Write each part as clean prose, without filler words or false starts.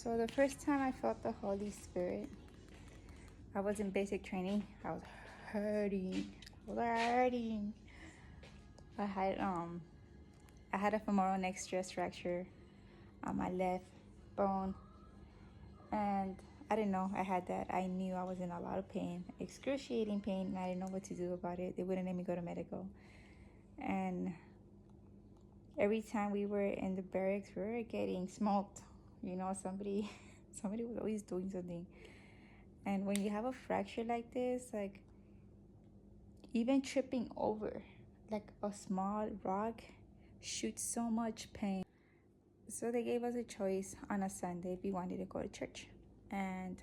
So the first time I felt the Holy Spirit, I was in basic training. I was hurting. I had I had a femoral neck stress fracture on my left bone, and I didn't know I had that. I knew I was in a lot of pain, excruciating pain, and I didn't know what to do about it. They wouldn't let me go to medical, and every time we were in the barracks, we were getting smoked. You know, somebody was always doing something. And when you have a fracture like this, like even tripping over like a small rock shoots so much pain. So they gave us a choice on a Sunday if we wanted to go to church. And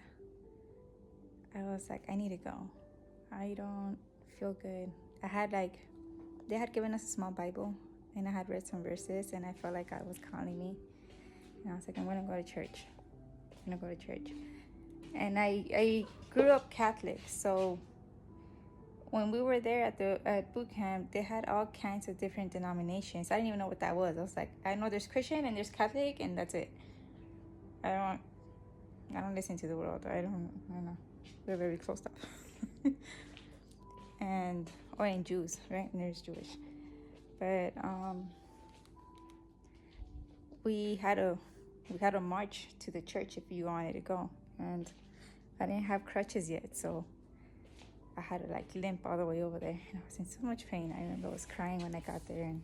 I was like, I need to go. I don't feel good. They had given us a small Bible, and I had read some verses, and I felt like God was calling me. And I was like, I'm going to go to church. I'm going to go to church. And I grew up Catholic, so when we were there at boot camp, they had all kinds of different denominations. I didn't even know what that was. I was like, I know there's Christian and there's Catholic, and that's it. I don't listen to the world. I don't know. They're very closed up. And in Jews, right? And there's Jewish. But we had a march to the church if you wanted to go, and I didn't have crutches yet, so I had to like limp all the way over there, and I was in so much pain. I remember I was crying when I got there, and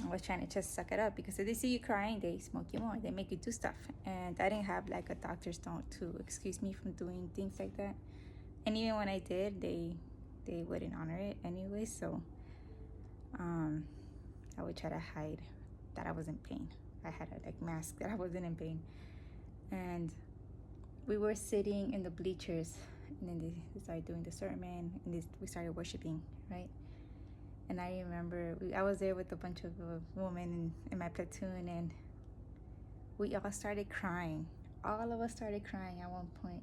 I was trying to just suck it up, because if they see you crying, they smoke you more, they make you do stuff. And I didn't have like a doctor's note to excuse me from doing things like that. And even when I did, they wouldn't honor it anyway. So I would try to hide that I was in pain. I had a like mask that I wasn't in pain. And we were sitting in the bleachers, and then they started doing the sermon, and we started worshiping, right? And I remember I was there with a bunch of women in my platoon, and we all started crying. All of us started crying at one point.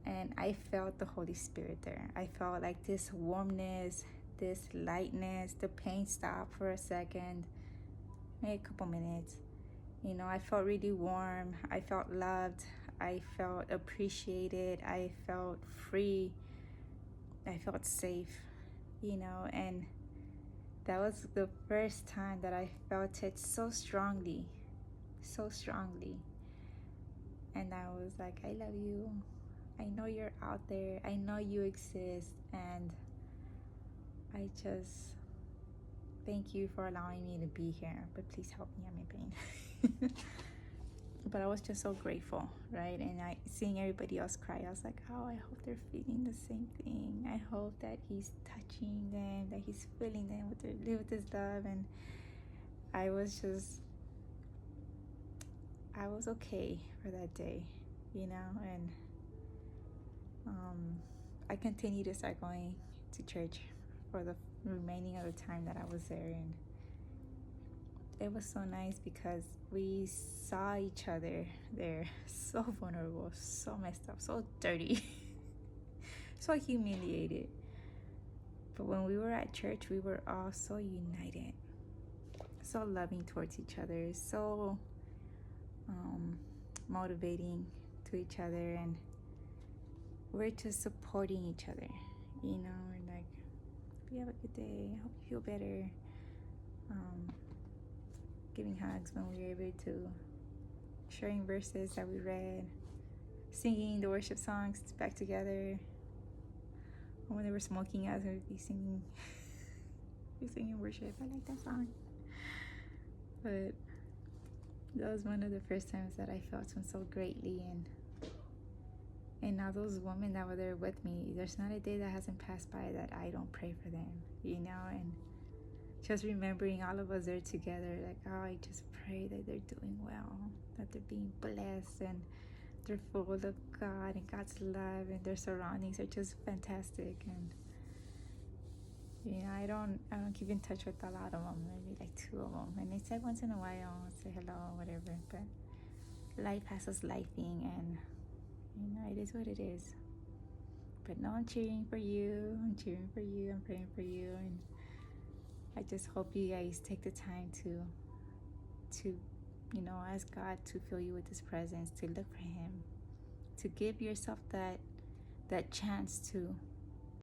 And I felt the Holy Spirit there. I felt like this warmness, this lightness. The pain stopped for a second, maybe a couple minutes. You know, I felt really warm. I felt loved. I felt appreciated. I felt free. I felt safe, you know, and that was the first time that I felt it so strongly. And I was like, I love you. I know you're out there. I know you exist. And I just thank you for allowing me to be here. But please help me. I'm in pain. But I was just so grateful, right? And seeing everybody else cry, I was like, oh, I hope they're feeling the same thing. I hope that he's touching them, that he's filling them with his love. And I was okay for that day, you know. And I continued to start going to church for the remaining of the time that I was there. And it was so nice because we saw each other there, so vulnerable, so messed up, so dirty, so humiliated. But when we were at church, we were all so united, so loving towards each other, so motivating to each other, and we're just supporting each other, you know. We're like, you have a good day, I hope you feel better. Giving hugs when we were able to, sharing verses that we read, singing the worship songs back together. When they were smoking us, we'd be singing worship. I like that song. But that was one of the first times that I felt him so greatly. And now those women that were there with me, there's not a day that hasn't passed by that I don't pray for them, you know. And just remembering all of us there together, like, oh, I just pray that they're doing well, that they're being blessed, and they're full of God and God's love, and their surroundings are just fantastic. And you know, I don't keep in touch with a lot of them, maybe like 2 of them, and they say once in a while, say hello, whatever. But life has us lifing, and you know, it is what it is. But no, I'm cheering for you. I'm praying for you, and I just hope you guys take the time to You know, ask God to fill you with His presence, to look for Him, to give yourself that chance to